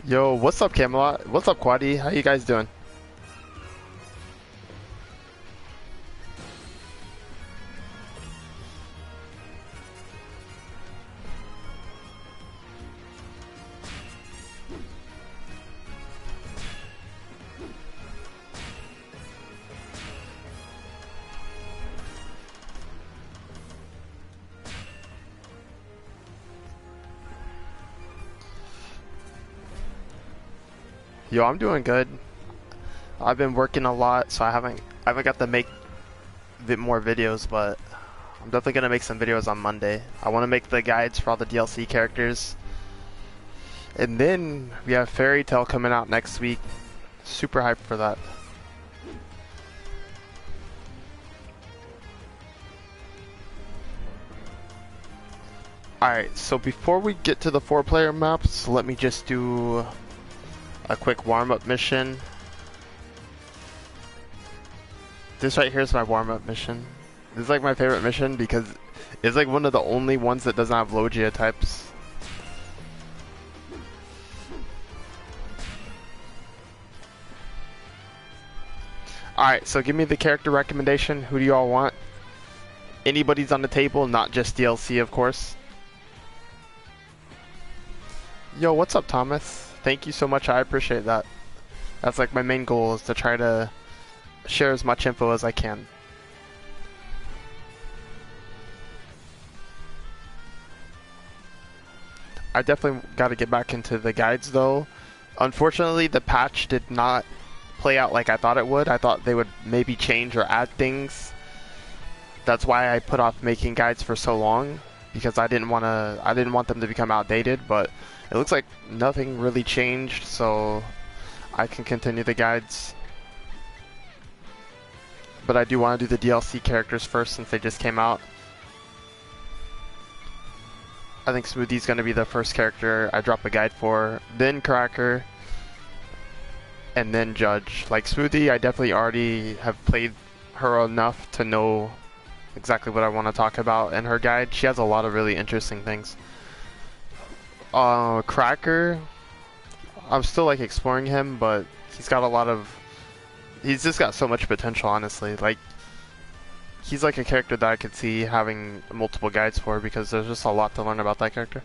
Yo, what's up, Camelot? What's up, Quaddy? How you guys doing? Yo, I'm doing good. I've been working a lot, so I haven't got to make a bit more videos, but I'm definitely gonna make some videos on Monday. I want to make the guides for all the DLC characters, and then we have Fairy Tail coming out next week. Super hyped for that. Alright, so before we get to the 4-player maps, let me just do a quick warm-up mission. This right here is my warm-up mission. This is like my favorite mission because it's like one of the only ones that doesn't have Logia types. Alright, so give me the character recommendation. Who do y'all want? Anybody's on the table, not just DLC, of course. Yo, what's up, Thomas? Thank you so much, I appreciate that. That's like my main goal, is to try to share as much info as I can. I definitely got to get back into the guides though. Unfortunately, the patch did not play out like I thought it would. I thought they would maybe change or add things. That's why I put off making guides for so long, because I didn't want them to become outdated, but it looks like nothing really changed, so I can continue the guides. But I do want to do the DLC characters first since they just came out. I think Smoothie's going to be the first character I drop a guide for, then Cracker, and then Judge. Like Smoothie, I definitely already have played her enough to know exactly what I want to talk about in her guide. She has a lot of really interesting things. Cracker, I'm still like exploring him, but he's just got so much potential, honestly. Like, he's like a character that I could see having multiple guides for, because there's just a lot to learn about that character.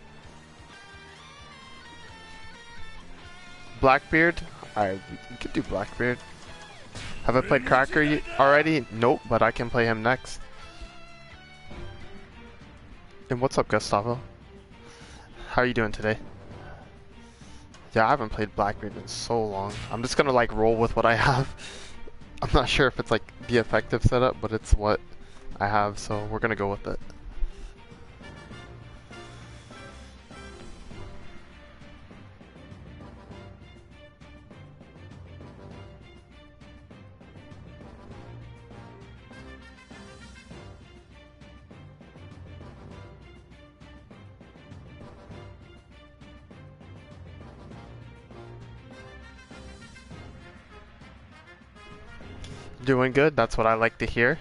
Blackbeard? Alright, we could do Blackbeard. Have I played Cracker already? Nope, but I can play him next. And what's up, Gustavo? How are you doing today? Yeah, I haven't played Blackbeard in so long. I'm just gonna like roll with what I have. I'm not sure if it's like the effective setup, but it's what I have, so we're gonna go with it. Doing good, that's what I like to hear.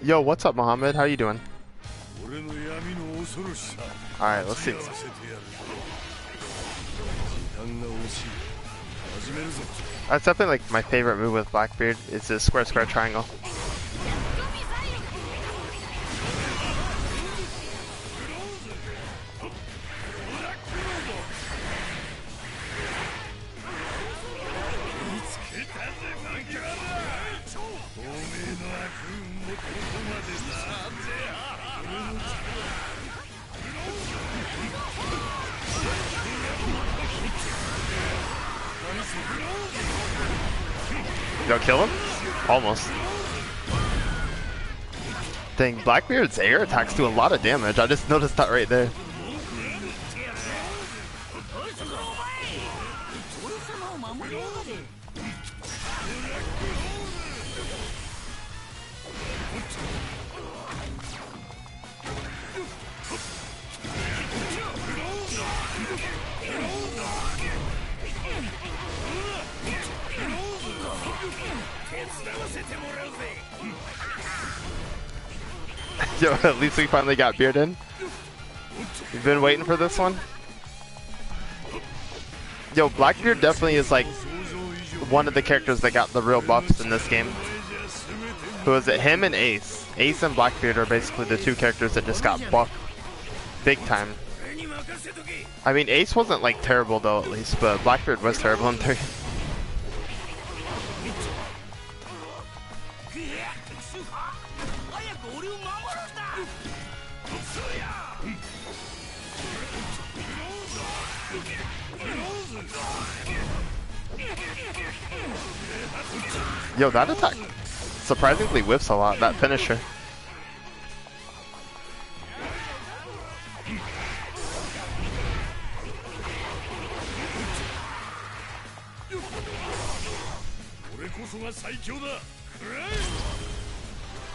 Yo, what's up, Mohammed? How you doing? Alright, let's see. That's definitely like my favorite move with Blackbeard, is the square square triangle. Did I kill him? Almost. Dang, Blackbeard's air attacks do a lot of damage. I just noticed that right there. Yo, at least we finally got Beard in. You've been waiting for this one? Yo, Blackbeard definitely is like one of the characters that got the real buffs in this game. Who is it? Him and Ace. Ace and Blackbeard are basically the two characters that just got buffed big time. I mean, Ace wasn't like terrible though, at least, but Blackbeard was terrible in 3. Yo, that attack surprisingly whiffs a lot, that finisher.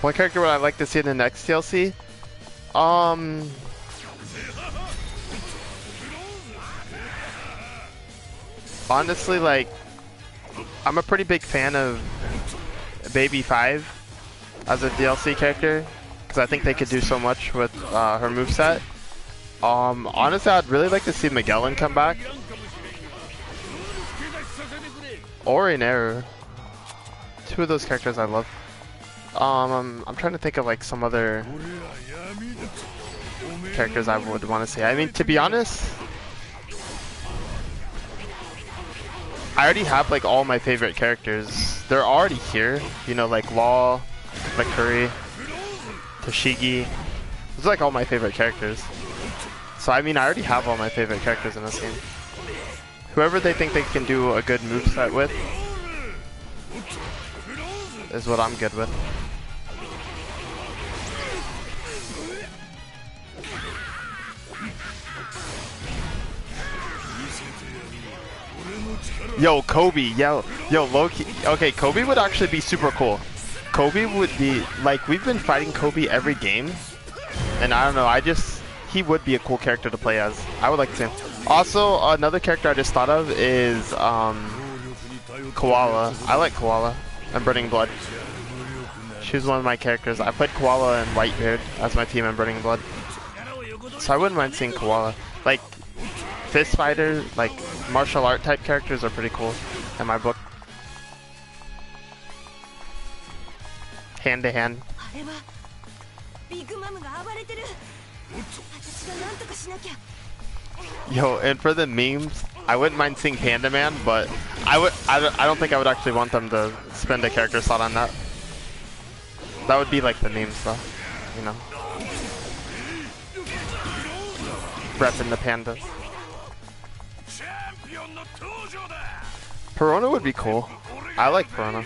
What character would I like to see in the next DLC? Honestly, like, I'm a pretty big fan of Baby 5 as a DLC character, because I think they could do so much with her moveset. Honestly, I'd really like to see Magellan come back. Or Inaru. Two of those characters I love. I'm trying to think of like some other characters I would want to see. I mean, to be honest, I already have like all my favorite characters. They're already here, you know, like Law, McCurry, Toshigi. Those are like all my favorite characters. So I mean, I already have all my favorite characters in this game. Whoever they think they can do a good moveset with is what I'm good with. Yo, Kobe, yo, Loki. Okay, Kobe would actually be super cool. Kobe would be, like, we've been fighting Kobe every game, and I don't know, he would be a cool character to play as. I would like to see him. Also, another character I just thought of is, Koala. I like Koala and Burning Blood. She's one of my characters. I played Koala and Whitebeard as my team in Burning Blood. So I wouldn't mind seeing Koala. Like, fist fighter, like, martial art type characters are pretty cool in my book. Hand to hand. Yo, and for the memes, I wouldn't mind seeing Panda Man, but I don't think I would actually want them to spend a character slot on that. That would be like the memes though, you know. Repping the pandas. Perona would be cool. I like Perona.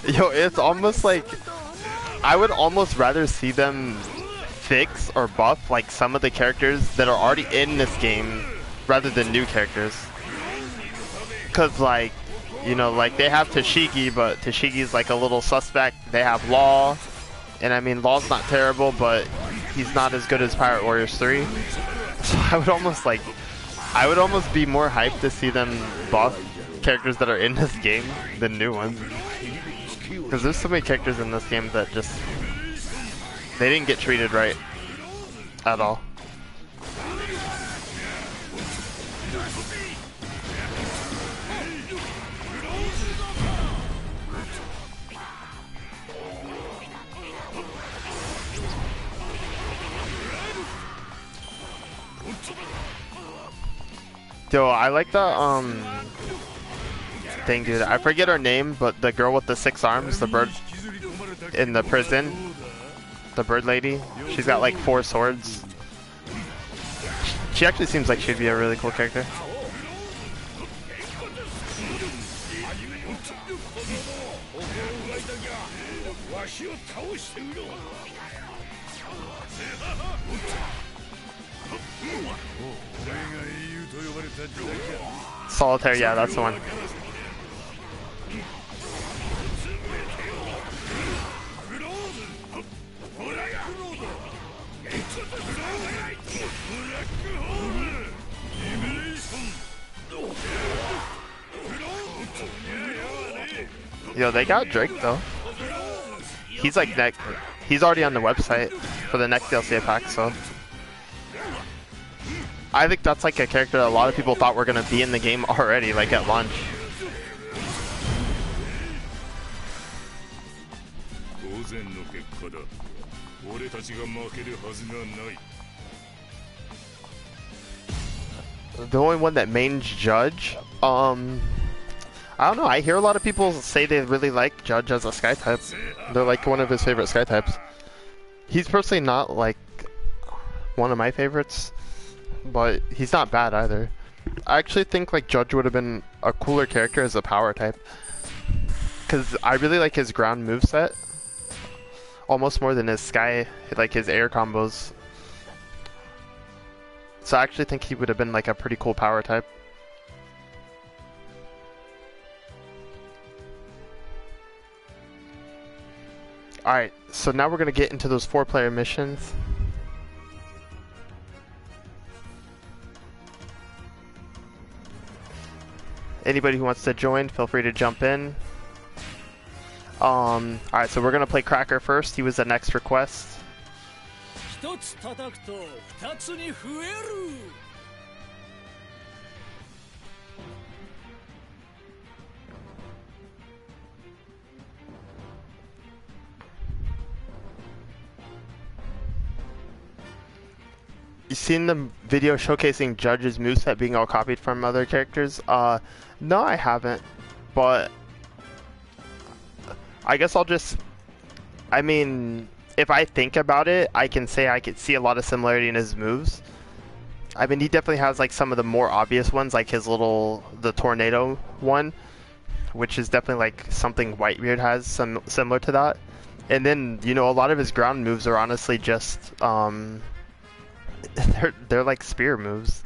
Yo, it's almost like I would almost rather see them fix or buff like some of the characters that are already in this game rather than new characters. Cause like, you know, like they have Toshigi, but Toshigi's like a little suspect. They have Law, and I mean Law's not terrible, but he's not as good as Pirate Warriors 3. So I would almost be more hyped to see them buff characters that are in this game than new ones. Because there's so many characters in this game that just, they didn't get treated right at all. Yo, I like the thing, dude. I forget her name, but the girl with the 6 arms, the bird in the prison, the bird lady. She's got like 4 swords. She actually seems like she'd be a really cool character. Solitaire, yeah, that's the one. Yo, they got Drake though. He's like next. He's already on the website for the next DLC pack, so I think that's like a character that a lot of people thought were gonna be in the game already, like at launch. The only one that mains Judge, I don't know. I hear a lot of people say they really like Judge as a Sky type. They're like one of his favorite Sky types. He's personally not like one of my favorites, but he's not bad either. I actually think like Judge would have been a cooler character as a power type, because I really like his ground moveset almost more than his Sky, like his air combos. So I actually think he would have been like a pretty cool power type. Alright, so now we're going to get into those 4-player missions. Anybody who wants to join, feel free to jump in. Alright, so we're going to play Cracker first. He was the next request. You seen the video showcasing Judge's moveset being all copied from other characters? No, I haven't. But I guess I'll just... I mean, if I think about it, I can say I could see a lot of similarity in his moves. I mean, he definitely has like some of the more obvious ones, like his the tornado one, which is definitely like something Whitebeard has, similar to that. And then, you know, a lot of his ground moves are honestly just... they're like spear moves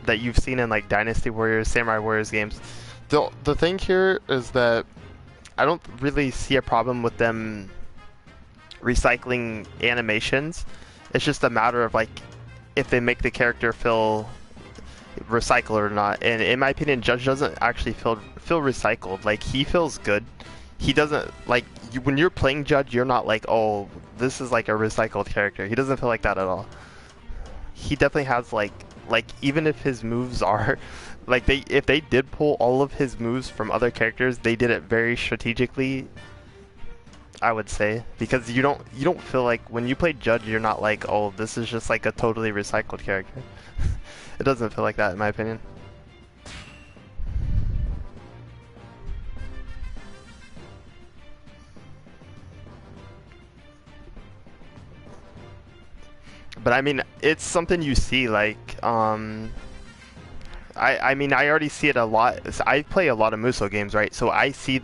that you've seen in like Dynasty Warriors, Samurai Warriors games. The thing here is that I don't really see a problem with them recycling animations. It's just a matter of like if they make the character feel recycled or not. And in my opinion, Judge doesn't actually feel recycled. Like, he feels good. He doesn't like when you're playing Judge, you're not like, oh, this is like a recycled character. He doesn't feel like that at all. He definitely has like even if his moves are like if they did pull all of his moves from other characters, they did it very strategically, I would say, because you don't feel like when you play Judge, you're not like, oh, this is just like a totally recycled character. It doesn't feel like that in my opinion. But I mean, it's something you see, like, I mean, I already see it a lot. I play a lot of Musou games, right? So I see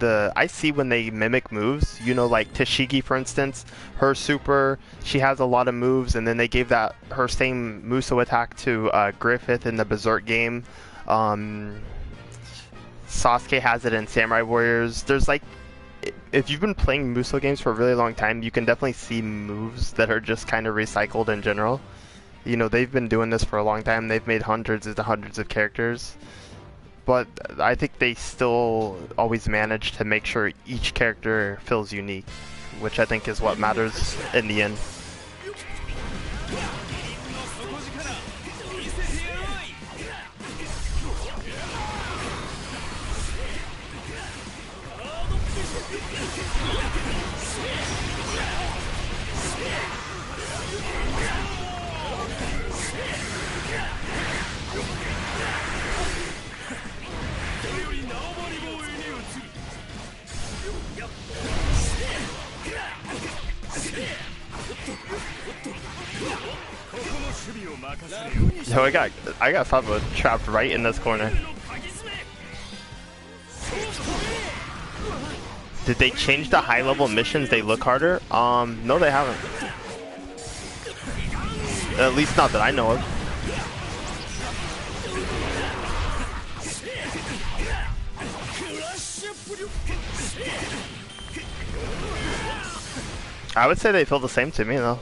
when they mimic moves, you know, like Tashigi, for instance, her super, she has a lot of moves, and then they gave her same Musou attack to Griffith in the Berserk game. Sasuke has it in Samurai Warriors. There's like, if you've been playing Musou games for a really long time, you can definitely see moves that are just kind of recycled in general. You know, they've been doing this for a long time. They've made hundreds and hundreds of characters. But I think they still always manage to make sure each character feels unique, which I think is what matters in the end. Yo, I got Saba trapped right in this corner. Did they change the high level missions? They look harder? No, they haven't. At least not that I know of. I would say they feel the same to me though.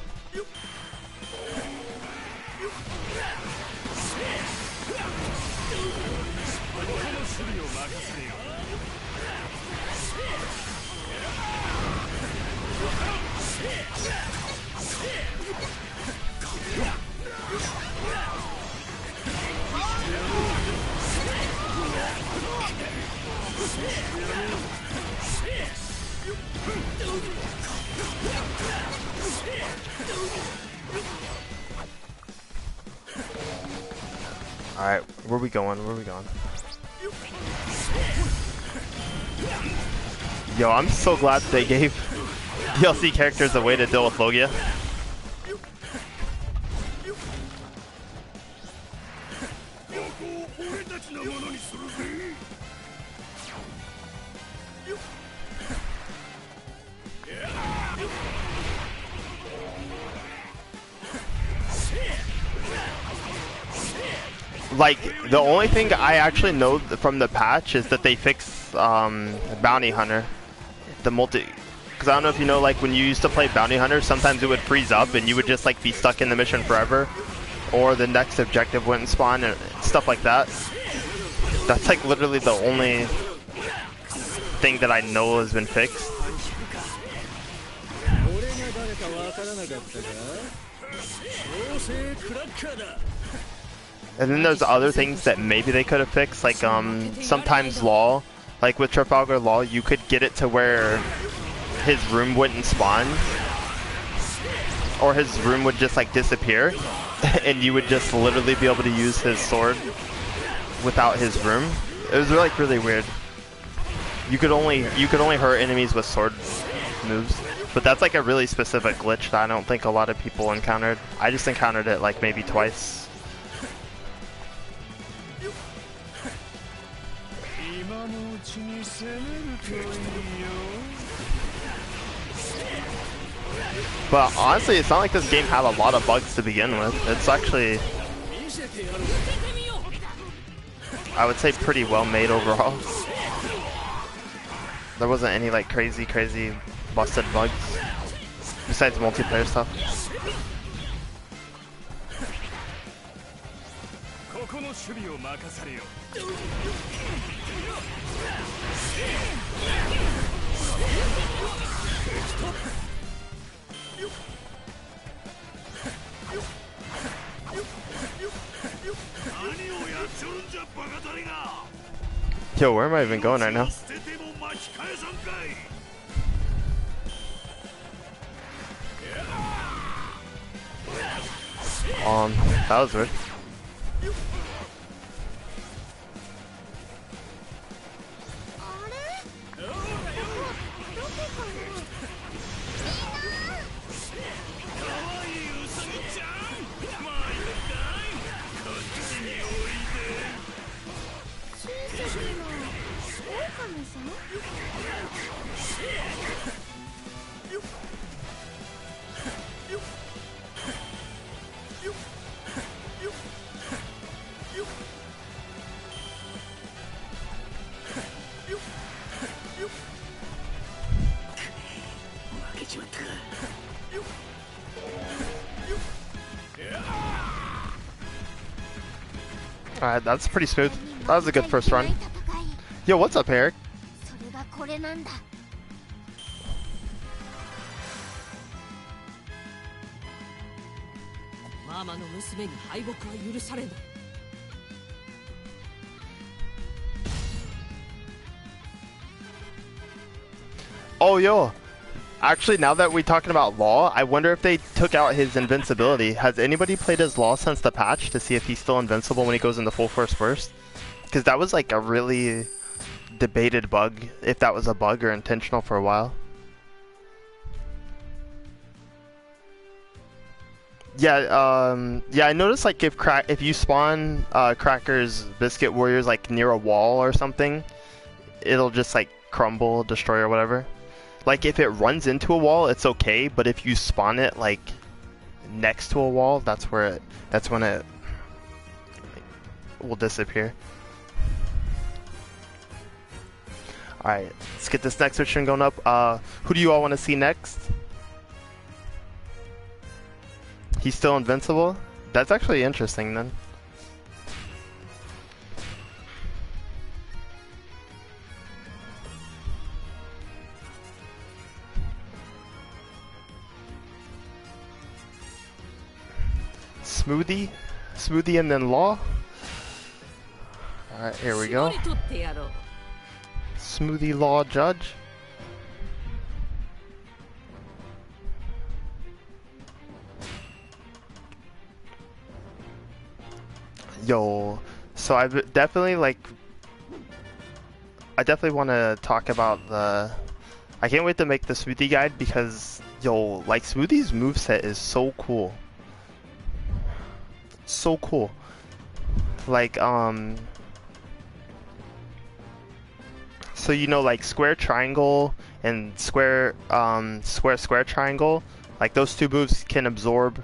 Alright, where we going? Where we going? Yo, I'm so glad they gave DLC characters a way to deal with Logia. Like, the only thing I actually know from the patch is that they fixed Bounty Hunter. The multi... Because I don't know if you know, like, when you used to play Bounty Hunter, sometimes it would freeze up and you would just, like, be stuck in the mission forever. Or the next objective wouldn't spawn and stuff like that. That's, like, literally the only thing that I know has been fixed. And then there's other things that maybe they could have fixed, like sometimes Law, like with Trafalgar Law, you could get it to where his room wouldn't spawn, or his room would just like disappear, and you would just literally be able to use his sword without his room. It was like really weird. You could only hurt enemies with sword moves, but that's like a really specific glitch that I don't think a lot of people encountered. I just encountered it like maybe twice. But honestly, it's not like this game had a lot of bugs to begin with. It's actually, I would say, pretty well made overall. There wasn't any like crazy busted bugs, besides multiplayer stuff. Yo, where am I even going right now? That was weird. Alright, that's pretty smooth. That was a good first run. Yo, what's up, Eric? Oh, yo. Actually, now that we're talking about Law, I wonder if they took out his invincibility. Has anybody played as Law since the patch to see if he's still invincible when he goes into full force burst? Because that was like a really debated bug, if that was a bug or intentional for a while. Yeah, yeah, I noticed like if you spawn Cracker's Biscuit Warriors like near a wall or something, it'll just like crumble, destroy or whatever. Like if it runs into a wall, it's okay, but if you spawn it like next to a wall, that's when it will disappear. Alright, let's get this next mission going up. Who do you all want to see next? He's still invincible? That's actually interesting then. Smoothie and then Law. Alright, here we go. Smoothie Law Judge. Yo, so definitely like, I definitely want to talk about the. I can't wait to make the Smoothie guide because yo, like Smoothie's moveset is so cool. So cool. Like so you know like square triangle and square square triangle, like those two moves can absorb.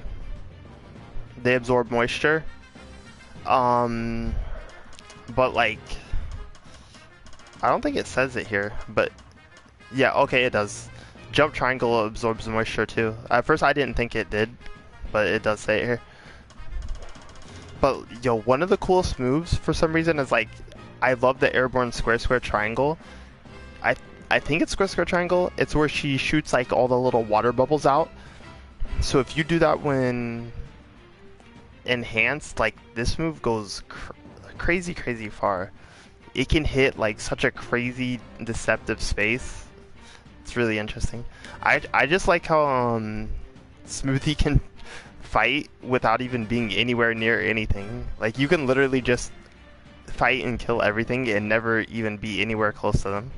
They absorb moisture. But like I don't think it says it here, but yeah, okay, it does. Jump triangle absorbs moisture too. At first I didn't think it did, but it does say it here. But yo, one of the coolest moves for some reason is like, I love the airborne square triangle. I think it's square triangle. It's where she shoots like all the little water bubbles out. So if you do that when enhanced, like this move goes crazy far. It can hit like such a crazy deceptive space. It's really interesting. I just like how Smoothie can fight without even being anywhere near anything. Like you can literally just fight and kill everything and never even be anywhere close to them.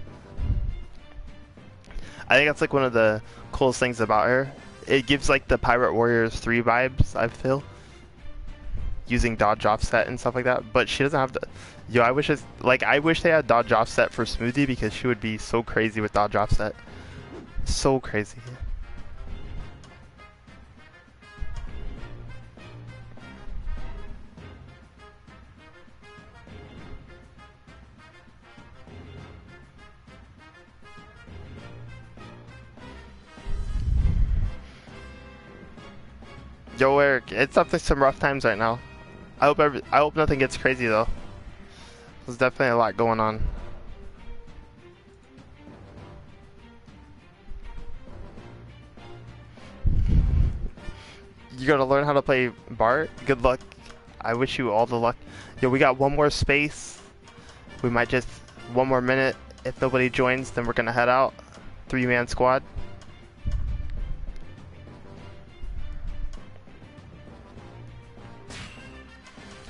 I think that's like one of the coolest things about her. It gives like the Pirate Warriors 3 vibes, I feel. Using dodge offset and stuff like that, but she doesn't have the. Yo, I wish they had dodge offset for Smoothie because she would be so crazy with dodge offset. So crazy. Yo, Eric, it's up to some rough times right now. I hope nothing gets crazy though. There's definitely a lot going on. You gotta learn how to play Bart. Good luck. I wish you all the luck. Yo, we got one more space. We might just one more minute. If nobody joins, then we're gonna head out. 3-man squad.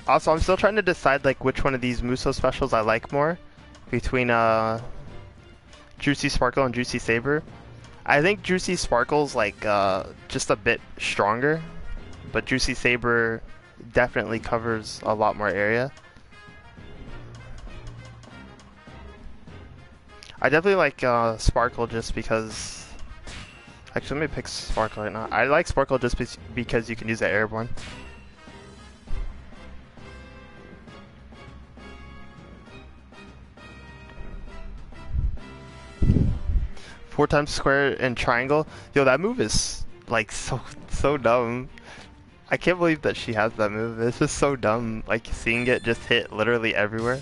Also, I'm still trying to decide like which one of these Muso specials I like more between Juicy Sparkle and Juicy Saber. I think Juicy Sparkle's like just a bit stronger, but Juicy Saber definitely covers a lot more area. I definitely like Sparkle just because. Actually, let me pick Sparkle right now. I like Sparkle just because you can use the airborne. 4 times square and triangle. Yo, that move is like so dumb. I can't believe that she has that move. It's just so dumb. Like seeing it just hit literally everywhere.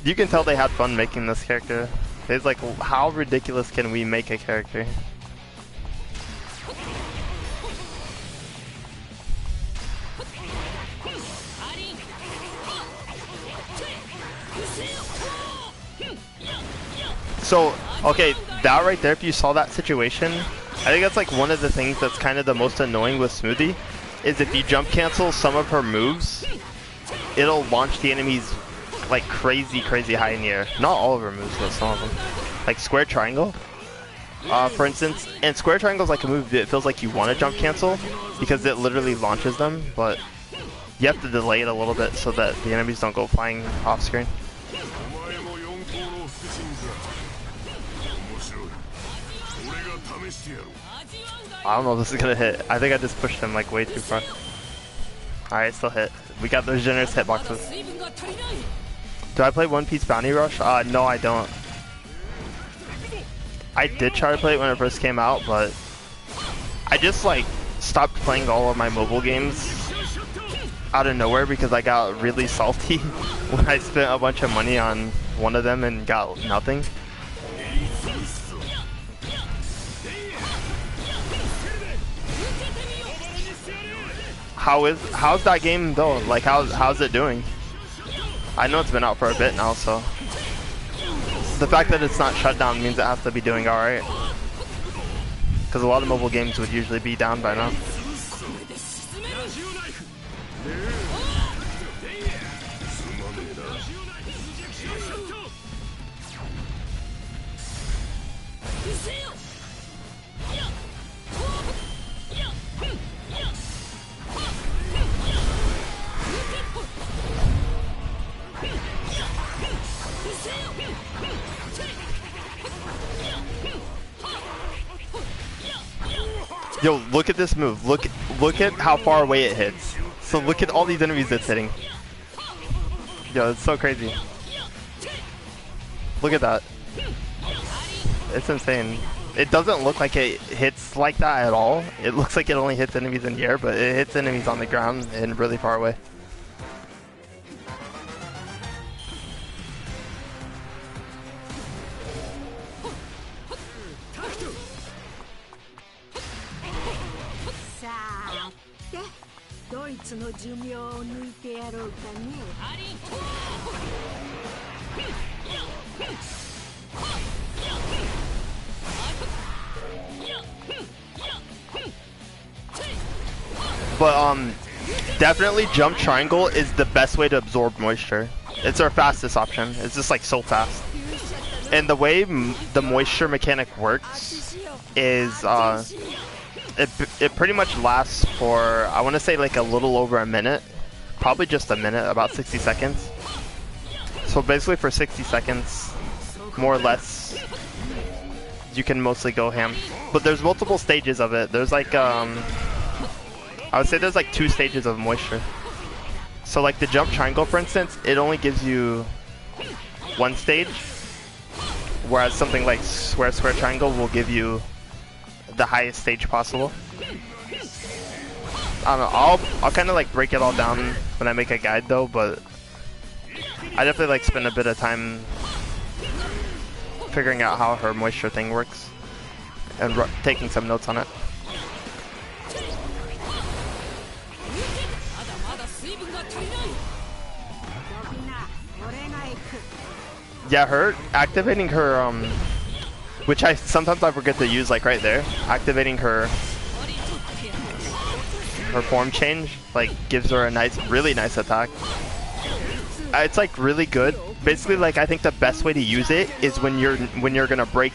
You can tell they had fun making this character. It's like, how ridiculous can we make a character? So, okay, that right there, if you saw that situation, I think that's like one of the things that's kind of the most annoying with Smoothie, is if you jump cancel some of her moves, it'll launch the enemies like crazy high in the air. Not all of her moves, but some of them. Like square triangle, for instance. And square triangle is like a move that it feels like you want to jump cancel because it literally launches them, but you have to delay it a little bit so that the enemies don't go flying off screen. I don't know if this is gonna hit. I think I just pushed him like way too far. Alright, still hit. We got those generous hitboxes. Do I play One Piece Bounty Rush? No, I don't. I did try to play it when it first came out, but I just like stopped playing all of my mobile games out of nowhere because I got really salty when I spent a bunch of money on one of them and got nothing. How's that game though? Like how's it doing? I know it's been out for a bit now, so the fact that it's not shut down means it has to be doing alright. because a lot of mobile games would usually be down by now. Yo, look at this move. Look at how far away it hits. So look at all these enemies it's hitting. Yo, it's so crazy. Look at that. It's insane. It doesn't look like it hits like that at all. It looks like it only hits enemies in the air, but it hits enemies on the ground and really far away. But definitely jump triangle is the best way to absorb moisture. It's our fastest option. It's just like so fast. And the way the moisture mechanic works is it pretty much lasts for, I want to say, like a little over a minute. Probably just a minute, about 60 seconds. So basically for 60 seconds, more or less, you can mostly go ham. But there's multiple stages of it. There's like, I would say there's like 2 stages of moisture. So like the jump triangle, for instance, it only gives you 1 stage. Whereas something like square triangle will give you the highest stage possible. I don't know, I'll kind of like break it all down when I make a guide though, but I definitely like spend a bit of time figuring out how her moisture thing works and taking some notes on it. Yeah, her activating her which sometimes I forget to use, like right there, activating her form change like gives her a really nice attack. It's like really good. Basically, like I think the best way to use it is when you're gonna break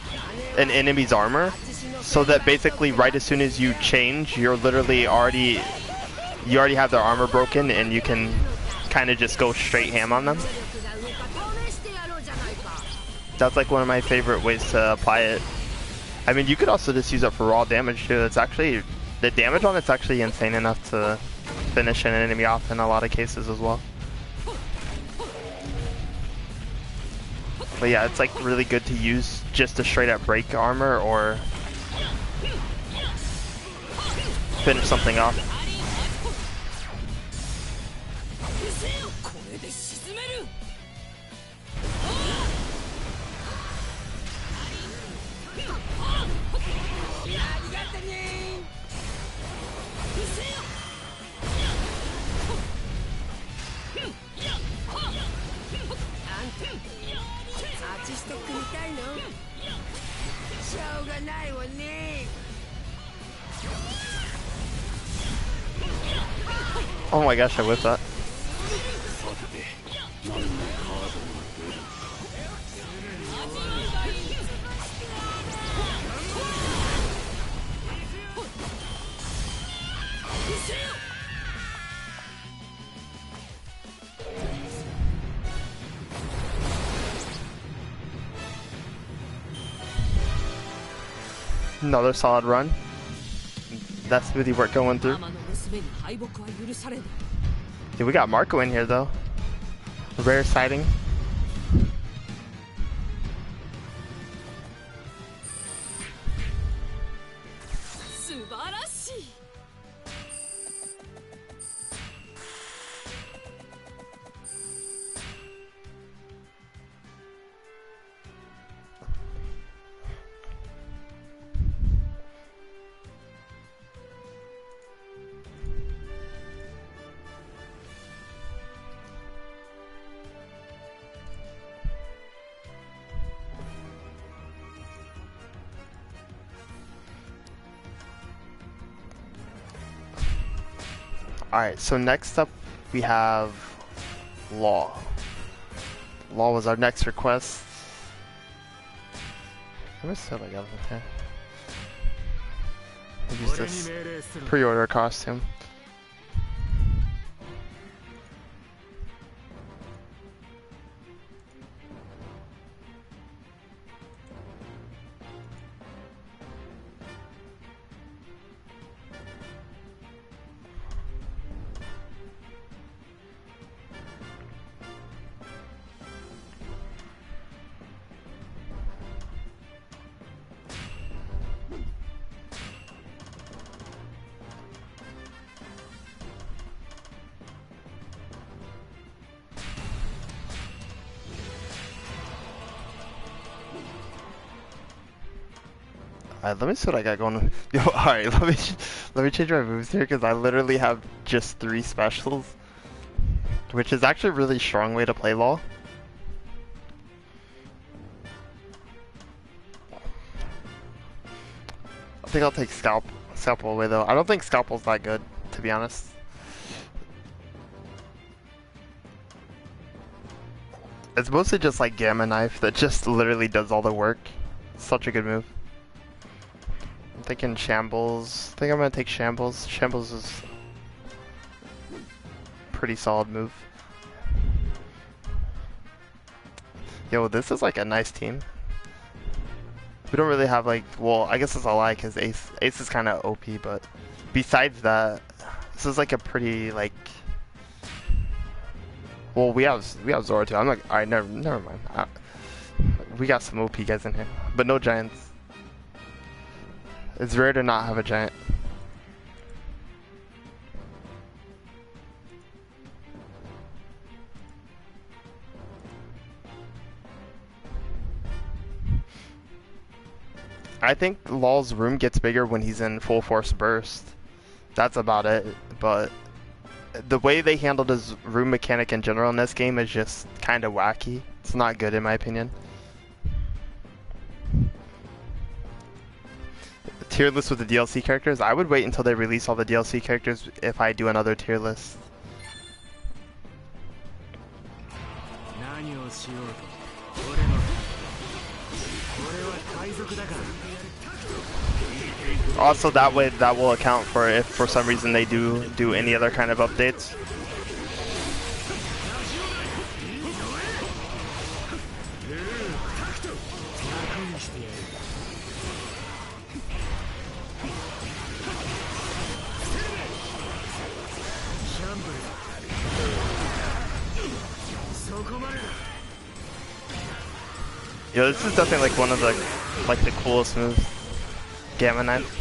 an enemy's armor, so that basically right as soon as you change, you're literally already have their armor broken and you can kind of just go straight ham on them. That's like one of my favorite ways to apply it. I mean, you could also just use it for raw damage too. It's actually, the damage on it's actually insane enough to finish an enemy off in a lot of cases as well. But yeah, it's like really good to use just to straight up break armor or finish something off. Oh my gosh, I whipped that. Another solid run. That's really what we're going through. Dude, we got Marco in here though. Rare sighting. Alright, so next up we have Law. Law was our next request. Let me see what I got in here. Use this pre-order costume. Alright, let me see what I got going. Yo, alright, let me change my moves here because I literally have just 3 specials, which is actually a really strong way to play Law. I think I'll take Scalpel away though. I don't think Scalpel's that good, to be honest. It's mostly just like Gamma Knife that just literally does all the work. Such a good move. I'm thinking Shambles. I think I'm gonna take Shambles. Shambles is a pretty solid move. Yo, this is like a nice team. We don't really have like, well, I guess it's a lie because Ace is kind of OP, but besides that, this is like a pretty like. Well, we have Zora too. I'm like, alright, never mind. We got some OP guys in here, but no giants. It's rare to not have a giant. I think Law's room gets bigger when he's in full force burst. That's about it, but the way they handled his room mechanic in general in this game is just kind of wacky. It's not good in my opinion. Tier list with the DLC characters. I would wait until they release all the DLC characters if I do another tier list. Also, that way that will account for if for some reason they do any other kind of updates. Yo, this is definitely like one of the coolest moves. Gamma Knife.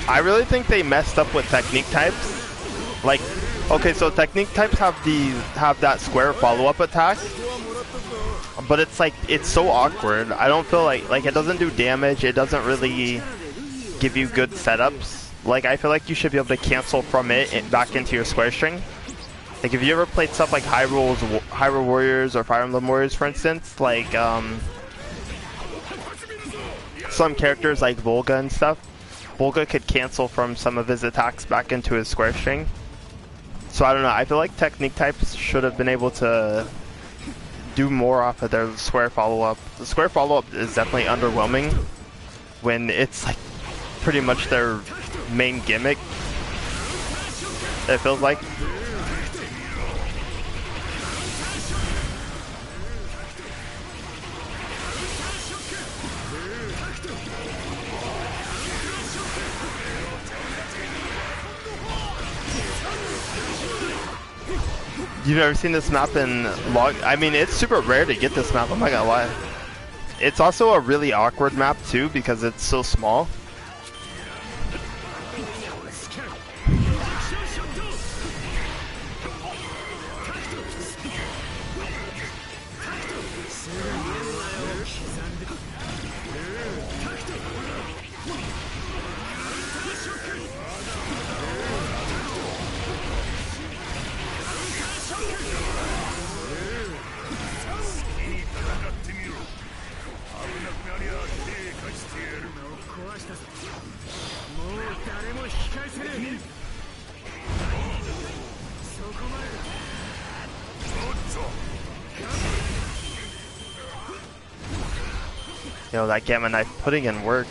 I really think they messed up with technique types. Like, okay, so technique types have that square follow-up attack, but it's like it's so awkward. I don't feel like it doesn't do damage. It doesn't really give you good setups. Like, I feel like you should be able to cancel from it back into your square string. Like, if you ever played stuff like Hyrule Warriors or Fire Emblem Warriors, for instance, like some characters like Volga and stuff, Volga could cancel from some of his attacks back into his square string. So I don't know, I feel like technique types should have been able to do more off of their square follow-up. The square follow-up is definitely underwhelming when it's like pretty much their main gimmick, it feels like. You've never seen this map in log? I mean, it's super rare to get this map, I'm not gonna lie. It's also a really awkward map too because it's so small. Yo, that Gamma Knife putting in work.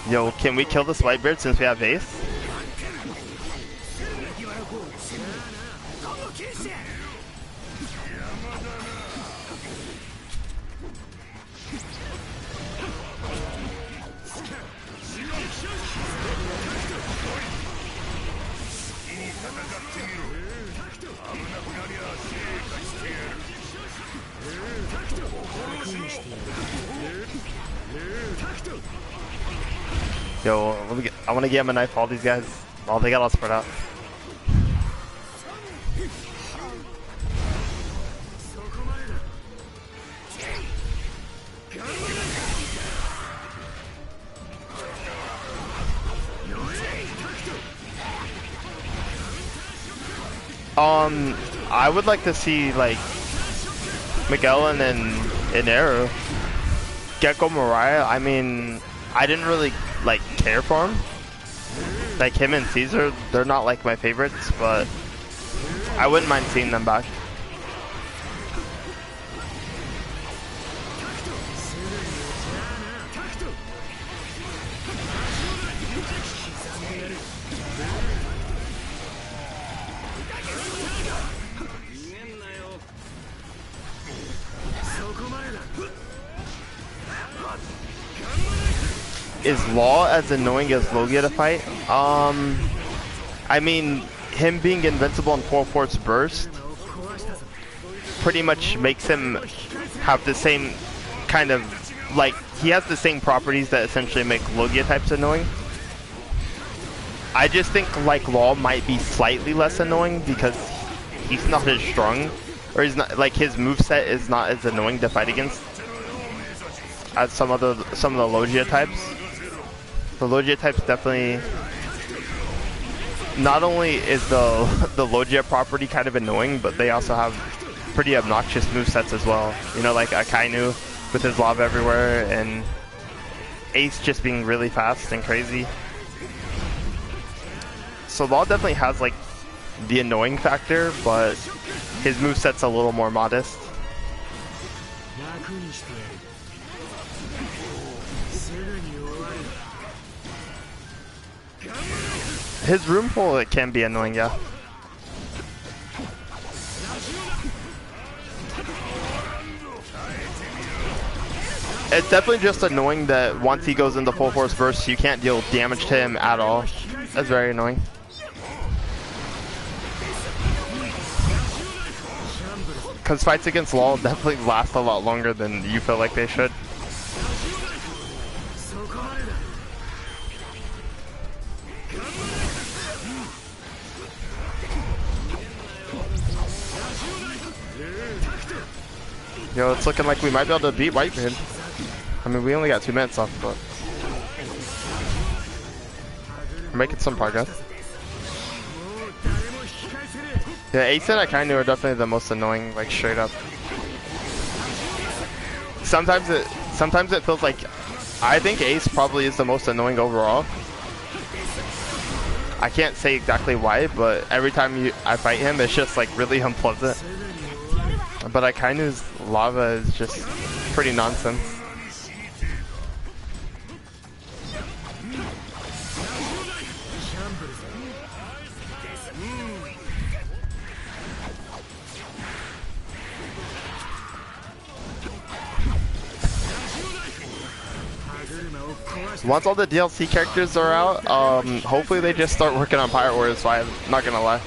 Yo, can we kill this Blackbeard since we have Ace? Yo, I want to get him a knife. All these guys, oh, they got all spread out. I would like to see like Magellan and Arrow. Gecko Mariah. I mean, I didn't really like care for him. Like him and Caesar, they're not like my favorites, but I wouldn't mind seeing them back. Is Law as annoying as Logia to fight? I mean, him being invincible in full force burst pretty much makes him have the same kind of, like, he has the same properties that essentially make Logia types annoying. I just think, like, Law might be slightly less annoying because he's not as strong, or he's not, like, his moveset is not as annoying to fight against as some of the Logia types. The Logia types definitely, not only is the Logia property kind of annoying, but they also have pretty obnoxious movesets as well. You know, like Akainu with his lava everywhere, and Ace just being really fast and crazy. So Law definitely has like the annoying factor, but his moveset's a little more modest. His room pull, it can be annoying, yeah. It's definitely just annoying that once he goes into full force burst, you can't deal damage to him at all. That's very annoying. Because fights against LoL definitely last a lot longer than you feel like they should. Yo, it's looking like we might be able to beat Whitebeard. I mean, we only got 2 minutes left, but we're making some progress. Yeah, Ace and Akainu are definitely the most annoying, like straight up. Sometimes it feels like, I think Ace probably is the most annoying overall. I can't say exactly why, but every time I fight him, it's just like really unpleasant. But Akainu's lava is just pretty nonsense. Once all the DLC characters are out, hopefully they just start working on Pirate Warriors 5, not gonna lie.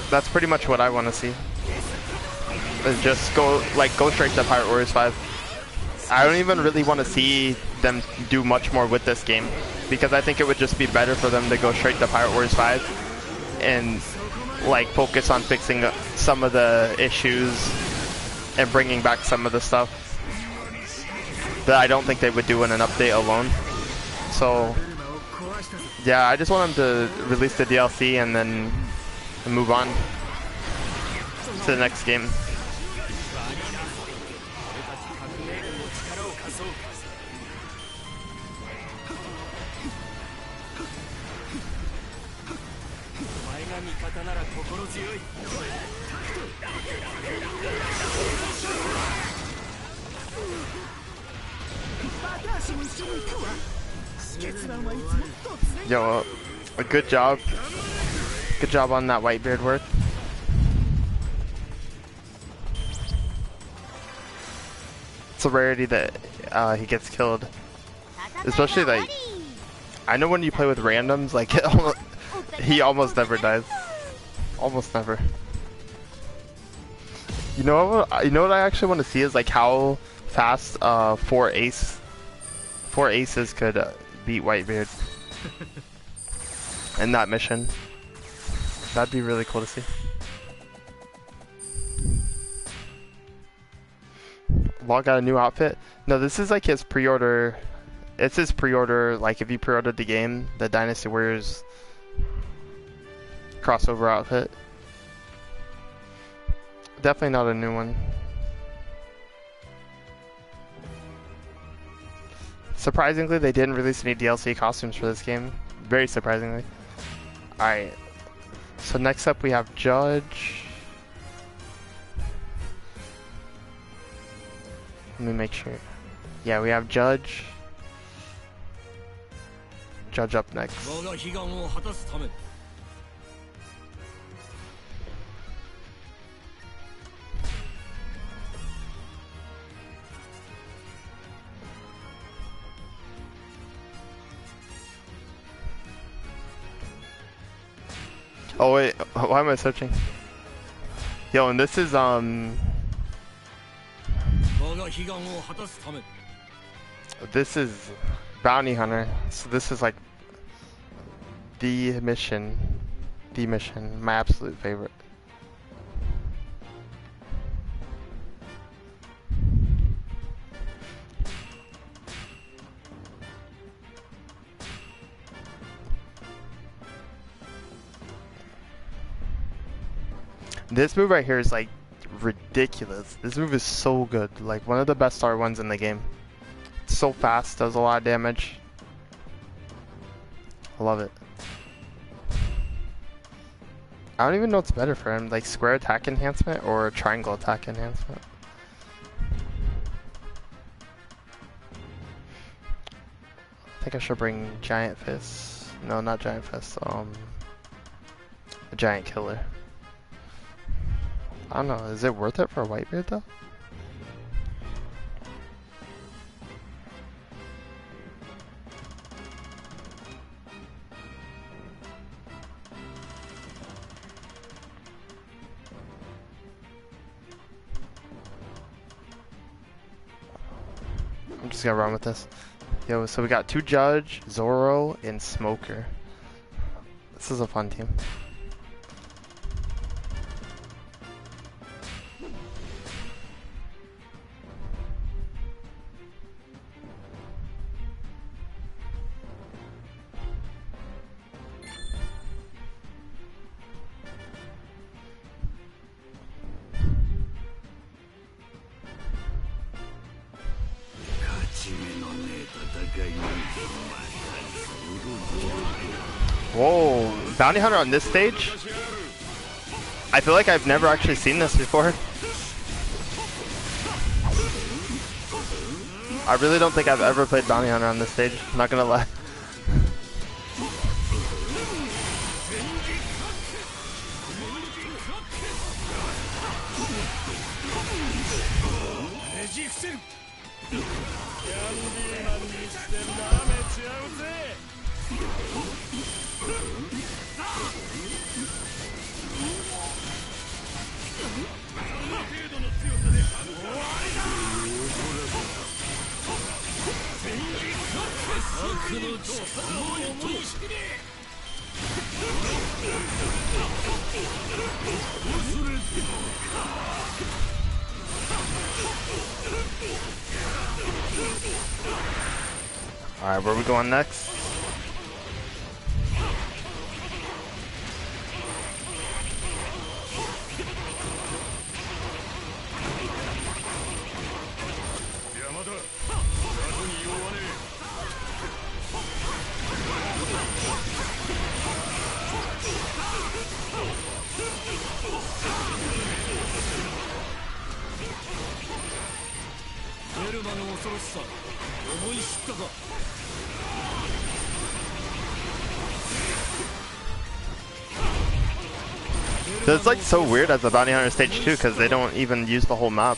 That's pretty much what I want to see. Is just go straight to Pirate Warriors 5. I don't even really want to see them do much more with this game, because I think it would just be better for them to go straight to Pirate Warriors 5 and like focus on fixing some of the issues and bringing back some of the stuff that I don't think they would do in an update alone. So yeah, I just want them to release the DLC and then move on to the next game. Yo, a good job. Good job on that Whitebeard work. It's a rarity that he gets killed. Especially like, I know when you play with randoms, like he almost never dies. Almost never. You know what I actually want to see is like how fast four aces could beat Whitebeard in that mission. That'd be really cool to see. Law got a new outfit. No, this is like his pre-order. It's his pre-order. Like if you pre-ordered the game, the Dynasty Warriors crossover outfit. Definitely not a new one. Surprisingly, they didn't release any DLC costumes for this game. Very surprisingly. Alright. So next up we have Judge. Let me make sure. Yeah, we have Judge. Judge up next. Oh wait, why am I searching? Yo, and this is this is Bounty Hunter. So this is like the mission, my absolute favorite. This move right here is like ridiculous. This move is so good. Like one of the best R1s in the game. It's so fast, does a lot of damage. I love it. I don't even know what's better for him, like square attack enhancement or triangle attack enhancement. I think I should bring Giant Fist. No, not Giant Fist. A Giant Killer. I don't know, is it worth it for a Whitebeard though? I'm just gonna run with this. Yo, so we got two Judge, Zoro, and Smoker. This is a fun team. Whoa, Bounty Hunter on this stage? I feel like I've never actually seen this before. I really don't think I've ever played Bounty Hunter on this stage, I'm not gonna lie. Alright, where are we going next? So it's like so weird as a bounty hunter stage 2 because they don't even use the whole map.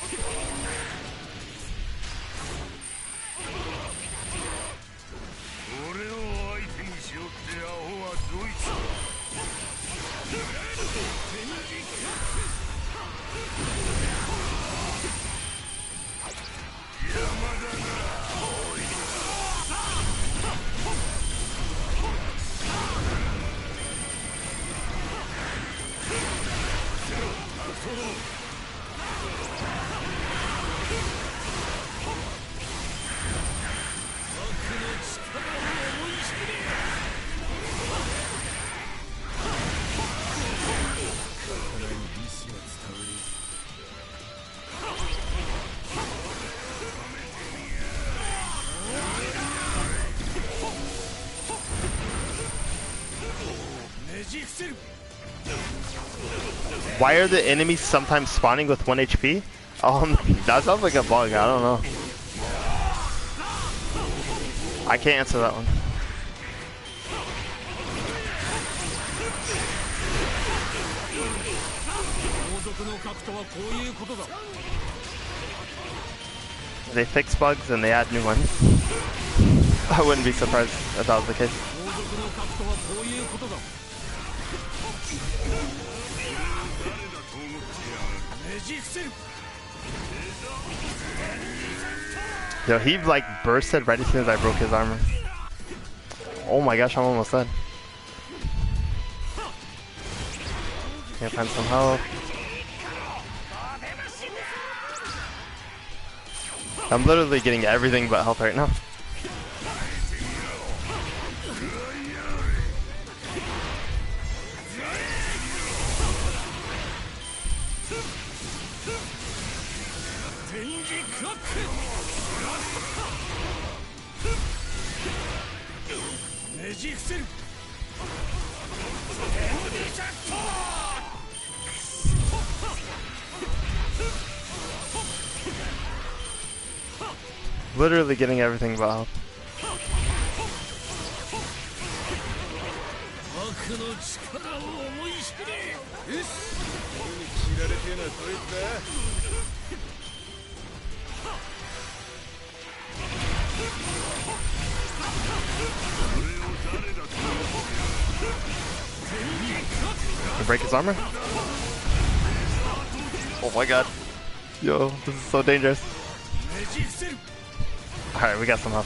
Why are the enemies sometimes spawning with 1 HP? That sounds like a bug, I don't know. I can't answer that one. They fix bugs and they add new ones. I wouldn't be surprised if that was the case. Yo, he like bursted right as soon as I broke his armor. Oh my gosh, I'm almost dead. Can't find some help. I'm literally getting everything but health right now. Literally getting everything but health. To break his armor? Oh my god. Yo, this is so dangerous. Alright, we got some help.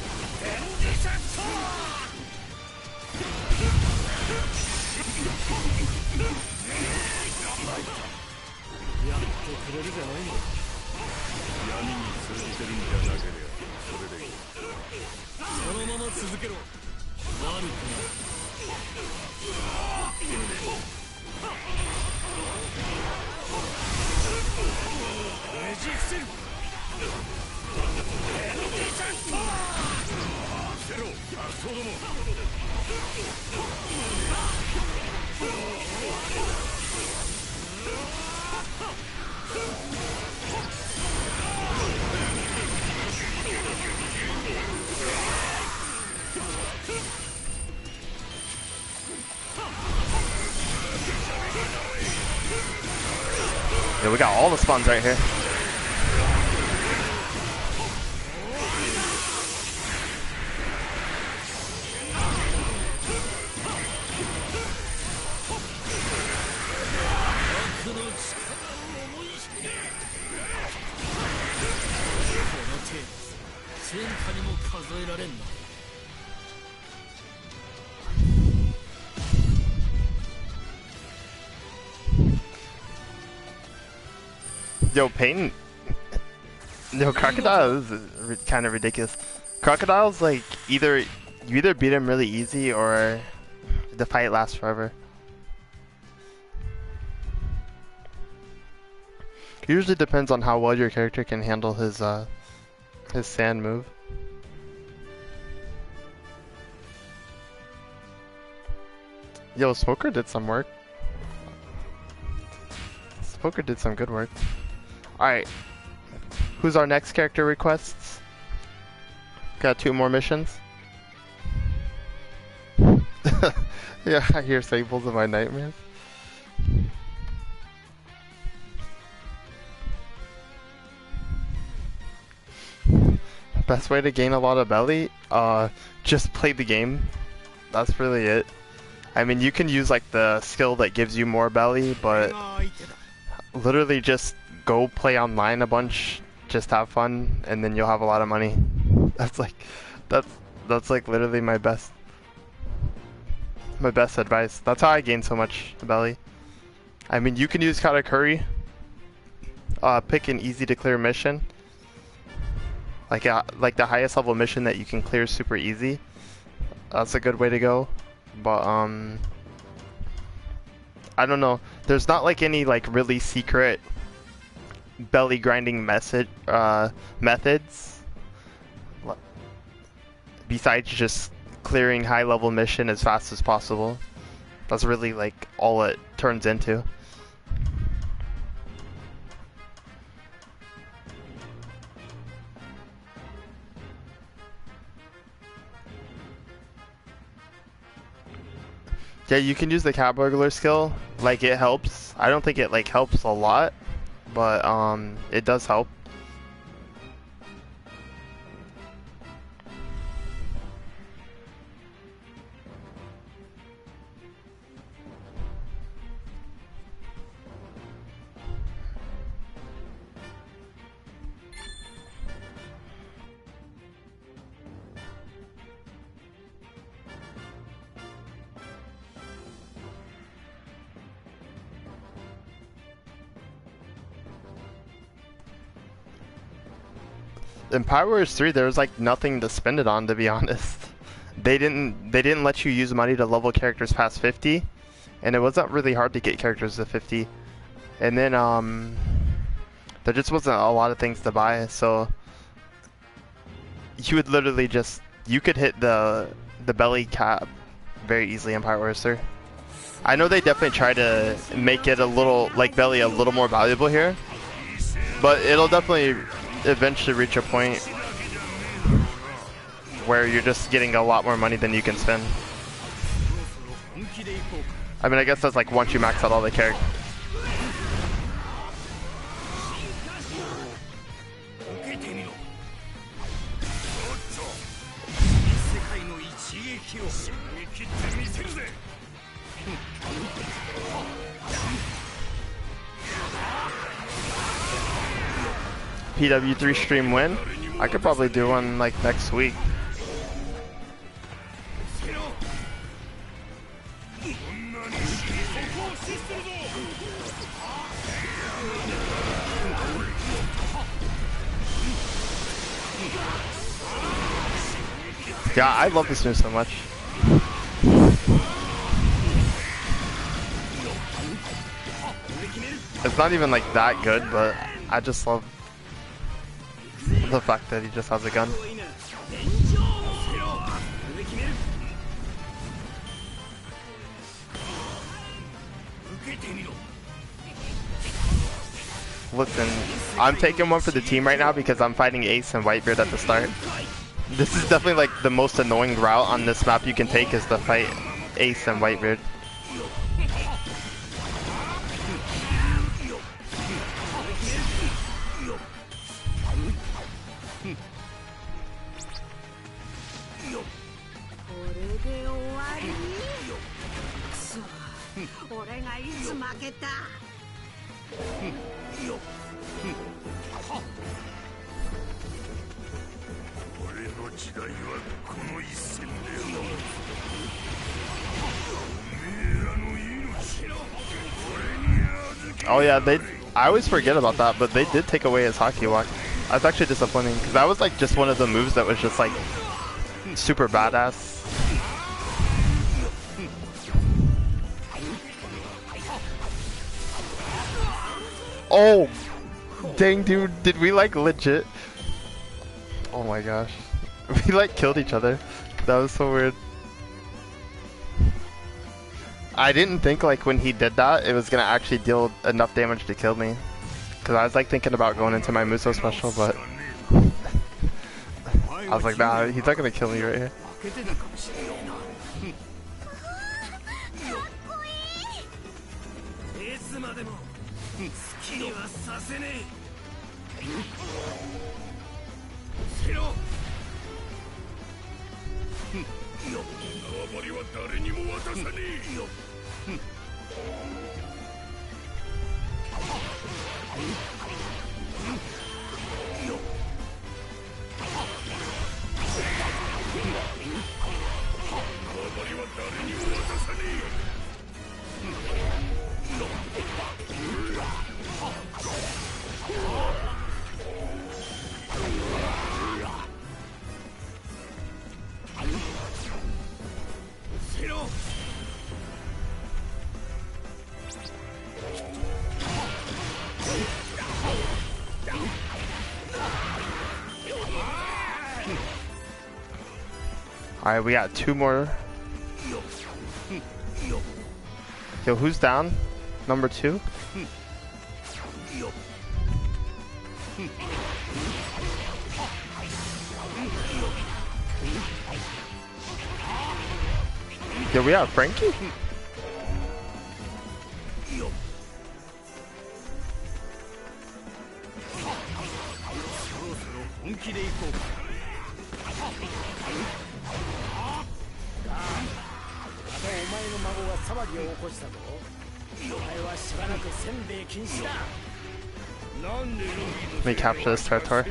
Yeah, we got all the spawns right here. Yo, Pain. Yo, Crocodile is kind of ridiculous. Crocodile's like you either beat him really easy or the fight lasts forever. It usually depends on how well your character can handle his sand move. Yo, Smoker did some work. Smoker did some good work. Alright. Who's our next character requests? Got 2 more missions. Yeah, I hear sables in my nightmares. Best way to gain a lot of belly? Just play the game. That's really it. I mean, you can use like the skill that gives you more belly, but literally just go play online a bunch, just have fun, and then you'll have a lot of money. That's like literally my best advice. That's how I gain so much belly. I mean, you can use Katakuri. Pick an easy to clear mission. Like the highest level mission that you can clear super easy. That's a good way to go. But I don't know. There's not like any like really secret belly grinding methods besides just clearing high level mission as fast as possible. That's really like all it turns into. Yeah, you can use the cat burglar skill. Like, it helps. I don't think it like helps a lot, but it does help. In Power Wars 3, there was like nothing to spend it on, to be honest. They didn't let you use money to level characters past 50, and it wasn't really hard to get characters to 50. And then there just wasn't a lot of things to buy, so you would literally you could hit the belly cap very easily in Power Wars 3. I know they definitely try to make it a little like belly a little more valuable here, but it'll definitely eventually reach a point where you're just getting a lot more money than you can spend. I mean, I guess that's like once you max out all the characters. PW3 stream win? I could probably do one like next week. Yeah, I love this move so much. It's not even like that good, but I just love the fact that he just has a gun. Listen, I'm taking one for the team right now because I'm fighting Ace and Whitebeard at the start. This is definitely like the most annoying route on this map you can take, is to fight Ace and Whitebeard. Oh yeah, I always forget about that, but they did take away his hockey walk. That's actually disappointing, because that was like just one of the moves that was just like super badass. Oh! Dang, dude, did we like legit? Oh my gosh. We like killed each other. That was so weird. I didn't think like when he did that, it was gonna actually deal enough damage to kill me. Cause I was like thinking about going into my Muso special, but I was like, nah, he's not gonna kill me right here. Alright, we got 2 more. Yo, who's down? Number 2? Yo, we have Frankie? Let me capture this territory.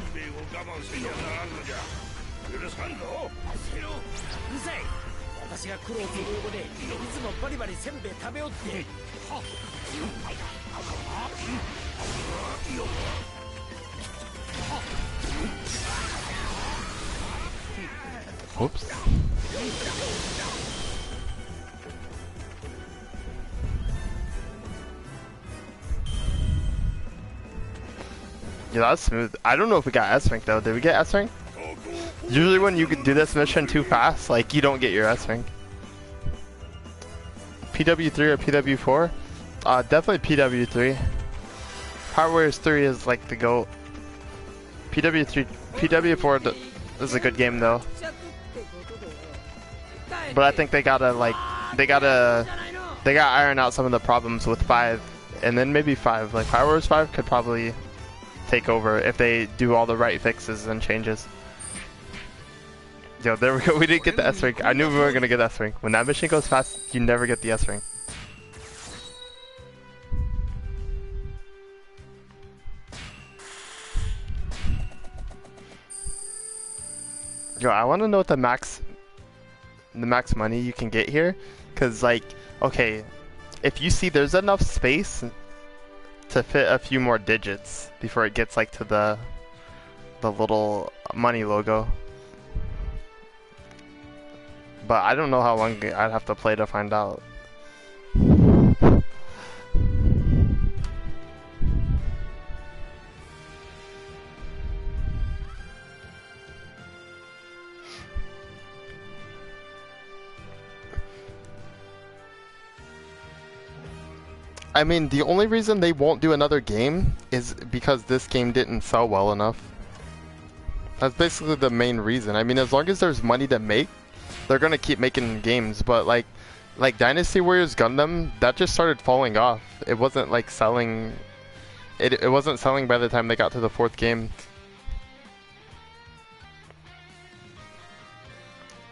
Oops. Yeah, that's smooth. I don't know if we got S rank though. Did we get S rank? Usually when you do this mission too fast, like you don't get your S rank. PW3 or PW4? Definitely PW3. Power Warriors 3 is like the GOAT. PW3, PW4 is a good game though. But I think they gotta iron out some of the problems with 5, and then maybe 5. Like Power Warriors 5 could probably take over if they do all the right fixes and changes. Yo, there we go. We didn't get the S rank. I knew we weren't gonna get S rank. When that mission goes fast, you never get the S rank. Yo, I want to know what the max money you can get here, cause like, okay, if you see there's enough space to fit a few more digits before it gets like to the little money logo. But I don't know how long I'd have to play to find out. I mean, the only reason they won't do another game is because this game didn't sell well enough. That's basically the main reason. I mean, as long as there's money to make, they're gonna keep making games. But like Dynasty Warriors Gundam, that just started falling off. It wasn't like selling. It wasn't selling by the time they got to the 4th game.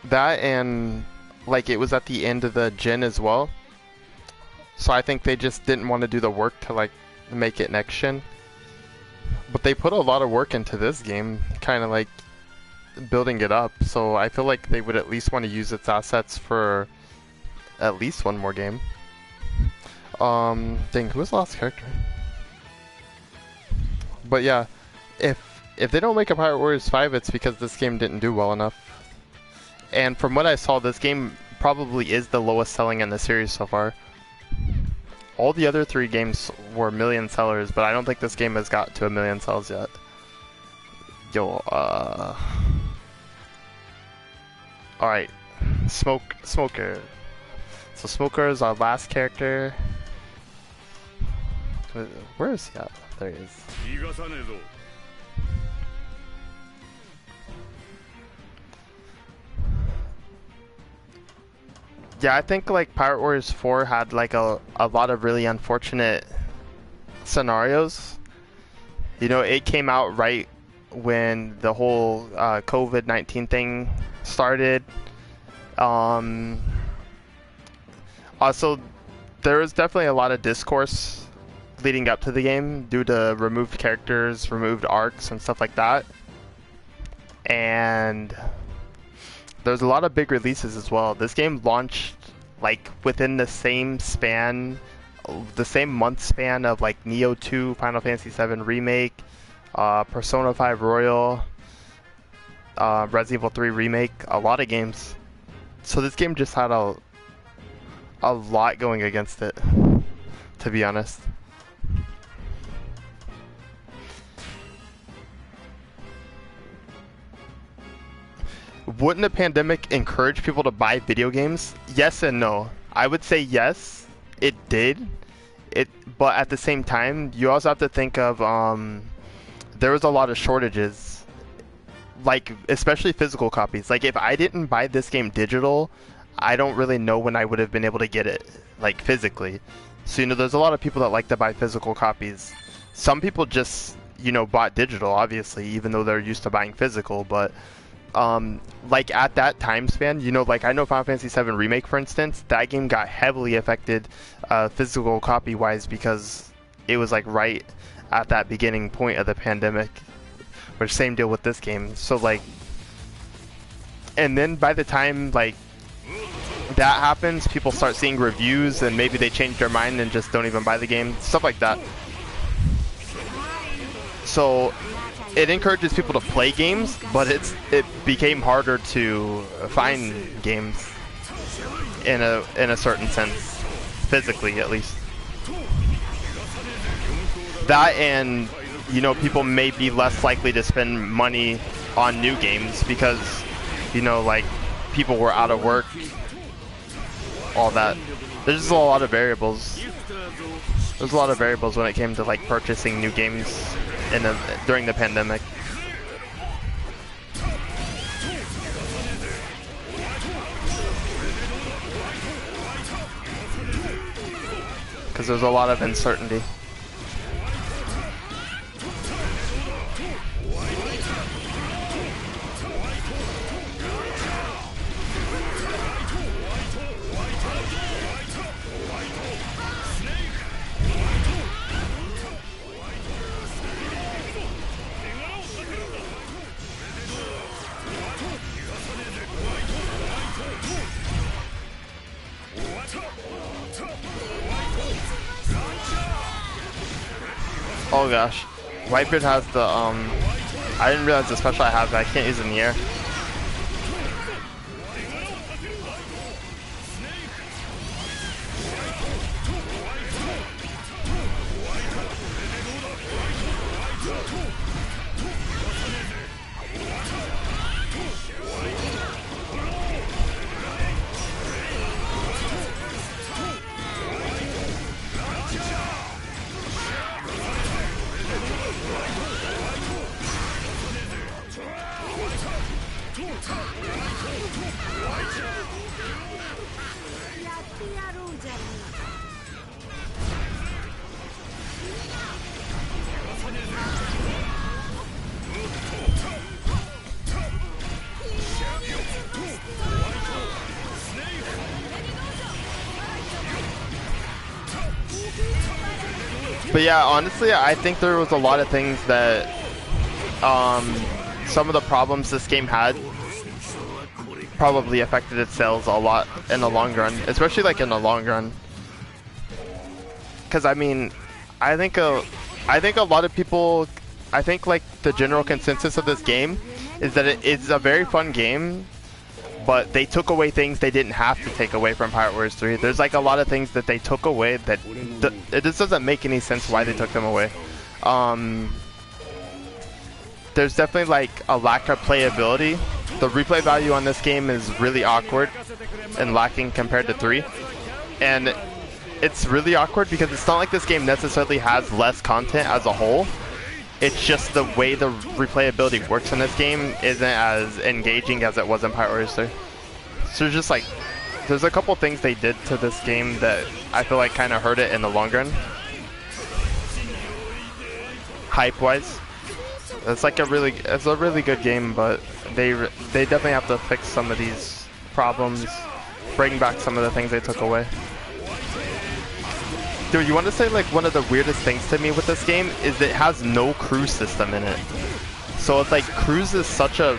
That and like it was at the end of the gen as well. So I think they just didn't want to do the work to like make it next gen. But they put a lot of work into this game, kind of like building it up. So I feel like they would at least want to use its assets for at least one more game. Dang, who was the last character? But yeah, if they don't make a Pirate Warriors 5, it's because this game didn't do well enough. And from what I saw, this game probably is the lowest selling in the series so far. All the other 3 games were million sellers, but I don't think this game has got to 1 million sells yet. Yo, alright. Smoker. So Smoker is our last character. Where is he at? There he is. Yeah, I think like Pirate Warriors 4 had like a lot of really unfortunate scenarios. You know, it came out right when the whole COVID-19 thing started. Also, there was definitely a lot of discourse leading up to the game due to removed characters, removed arcs, and stuff like that. And there's a lot of big releases as well. This game launched like within the same span, the same month span of like Nioh 2, Final Fantasy 7 Remake, Persona 5 Royal, Resident Evil 3 Remake, a lot of games. So this game just had a lot going against it, to be honest. Wouldn't a pandemic encourage people to buy video games? Yes and no. I would say yes, it did. But at the same time, you also have to think of there was a lot of shortages, like especially physical copies. Like if I didn't buy this game digital, I don't really know when I would have been able to get it like physically. So you know, there's a lot of people that like to buy physical copies. Some people just, you know, bought digital, obviously, even though they're used to buying physical. But like at that time span, you know, like I know Final Fantasy 7 Remake, for instance, that game got heavily affected physical copy wise because it was like right at that beginning point of the pandemic, which same deal with this game. So like, and then by the time like that happens, people start seeing reviews and maybe they change their mind and just don't even buy the game, stuff like that. So it encourages people to play games, but it became harder to find games in a certain sense, physically at least. That, and you know, people may be less likely to spend money on new games because, you know, like people were out of work, all that. There's just a lot of variables. There's a lot of variables when it came to like purchasing new games during the pandemic. Because there's a lot of uncertainty. Oh gosh, Blackbeard has the I didn't realize the special I have that I can't use in the air. But yeah, honestly, I think there was a lot of things that, some of the problems this game had probably affected its sales a lot in the long run, especially like in the long run. Because I mean, I think a lot of people I think like the general consensus of this game is that it is a very fun game, but they took away things they didn't have to take away from Pirate Warriors 3. There's like a lot of things that they took away that it just doesn't make any sense why they took them away. There's definitely like a lack of playability. The replay value on this game is really awkward and lacking compared to 3. And it's really awkward because it's not like this game necessarily has less content as a whole. It's just the way the replayability works in this game isn't as engaging as it was in Pirate Warriors 3. So just like, there's a couple things they did to this game that I feel like kind of hurt it in the long run. Hype-wise, it's a really good game, but they definitely have to fix some of these problems, bring back some of the things they took away. Dude, you want to say like one of the weirdest things to me with this game is that it has no crew system in it. So it's like crews is such a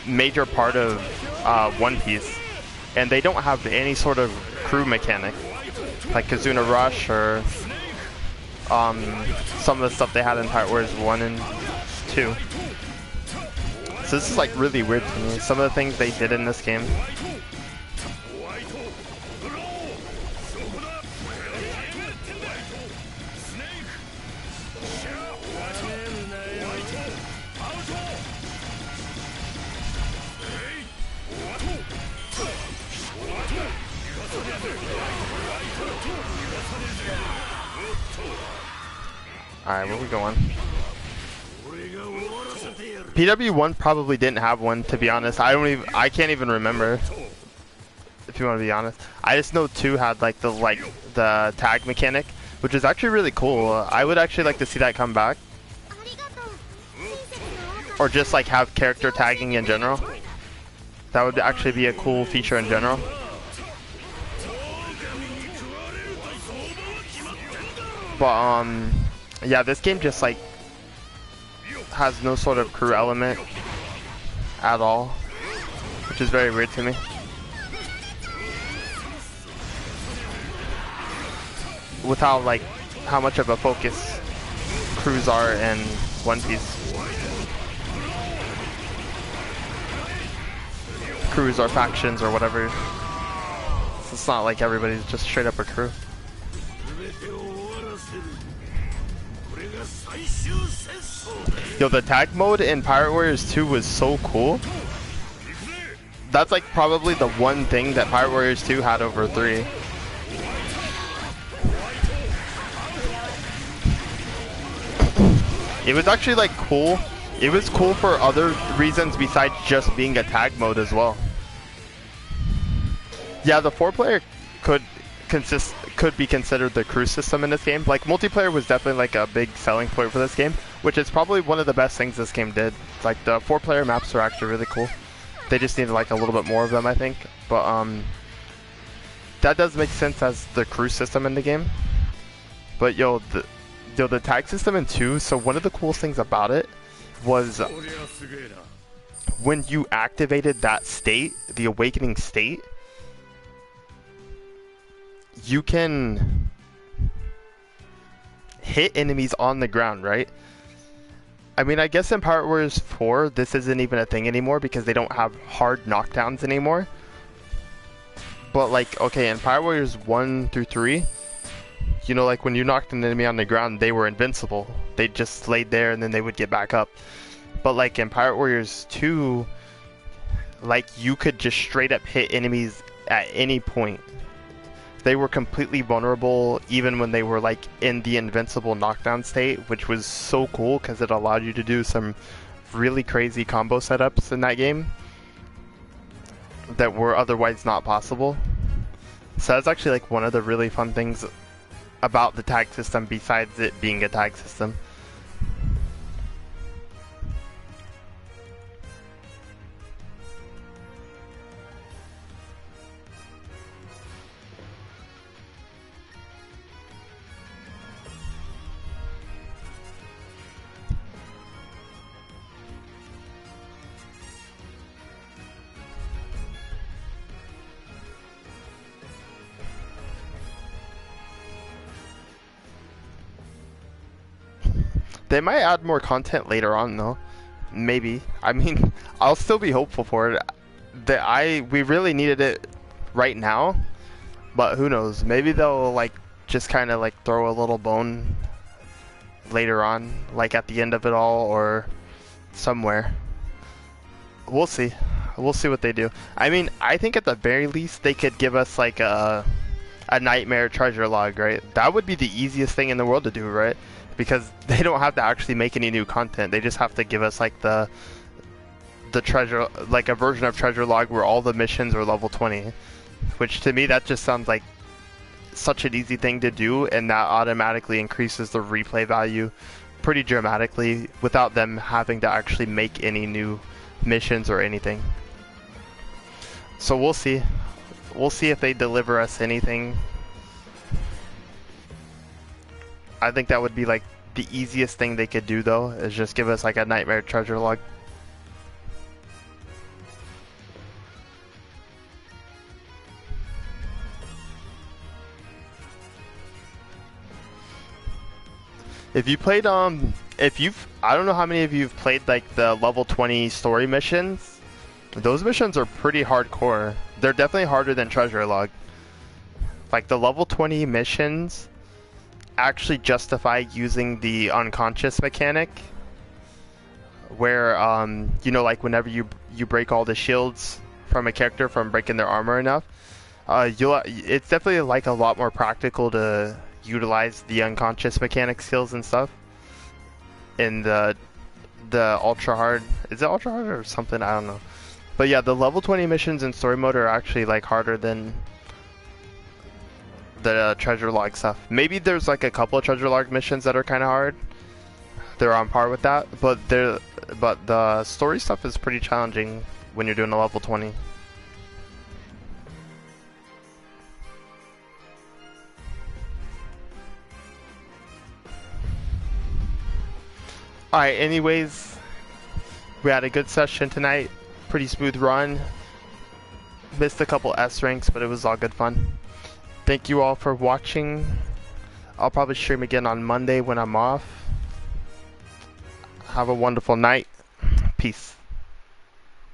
major part of One Piece, and they don't have any sort of crew mechanic like Kazuna Rush or some of the stuff they had in Pirate Warriors 1 and 2. So this is like really weird to me, some of the things they did in this game. Alright, where we going? PW1 probably didn't have one, to be honest. I can't even remember, if you want to be honest. I just know 2 had like the tag mechanic, which is actually really cool. I would actually like to see that come back. Or just like have character tagging in general. That would actually be a cool feature in general. But yeah, this game just like has no sort of crew element at all, which is very weird to me. With how much of a focus crews are in One Piece. Crews or factions or whatever. So it's not like everybody's just straight up a crew. Yo, the tag mode in Pirate Warriors 2 was so cool. That's like probably the one thing that Pirate Warriors 2 had over 3. It was actually like cool. It was cool for other reasons besides just being a tag mode as well. Yeah, the 4-player could be considered the crew system in this game. Like, multiplayer was definitely like a big selling point for this game, which is probably one of the best things this game did. Like, the 4-player maps are actually really cool. They just needed like a little bit more of them, I think. But that does make sense as the crew system in the game. But yo, the tag system in 2, so one of the coolest things about it was when you activated that state, the awakening state, you can hit enemies on the ground, right? I mean, I guess in Pirate Warriors 4, this isn't even a thing anymore because they don't have hard knockdowns anymore. But like, okay, in Pirate Warriors 1 through 3, you know, like when you knocked an enemy on the ground, they were invincible. They just laid there and then they would get back up. But like in Pirate Warriors 2, like you could just straight up hit enemies at any point. They were completely vulnerable even when they were like in the invincible knockdown state, which was so cool because it allowed you to do some really crazy combo setups in that game that were otherwise not possible. So that's actually like one of the really fun things about the tag system besides it being a tag system. They might add more content later on though. Maybe. I mean, I'll still be hopeful for it. We really needed it right now, but who knows? Maybe they'll like just kind of like throw a little bone later on, like at the end of it all or somewhere. We'll see. We'll see what they do. I mean, I think at the very least they could give us like a nightmare treasure log, right? That would be the easiest thing in the world to do, right? Because they don't have to actually make any new content. They just have to give us like the treasure, like a version of treasure log where all the missions are level 20, which to me that just sounds like such an easy thing to do, and that automatically increases the replay value pretty dramatically without them having to actually make any new missions or anything. So we'll see. We'll see if they deliver us anything. I think that would be like the easiest thing they could do though, is just give us like a nightmare treasure log. If you played I don't know how many of you have played like the level 20 story missions. Those missions are pretty hardcore. They're definitely harder than treasure log. Like the level 20 missions actually justify using the unconscious mechanic, where you know, like whenever you break all the shields from a character from breaking their armor enough, it's definitely like a lot more practical to utilize the unconscious mechanic skills and stuff in the ultra hard. Is it ultra hard or something? I don't know. But yeah, the level 20 missions in story mode are actually like harder than the treasure log stuff. Maybe there's like a couple of treasure log missions that are kind of hard. They're on par with that, but the story stuff is pretty challenging when you're doing a level 20. Alright, anyways, we had a good session tonight. Pretty smooth run. Missed a couple S ranks, but it was all good fun. Thank you all for watching. I'll probably stream again on Monday when I'm off. Have a wonderful night. Peace.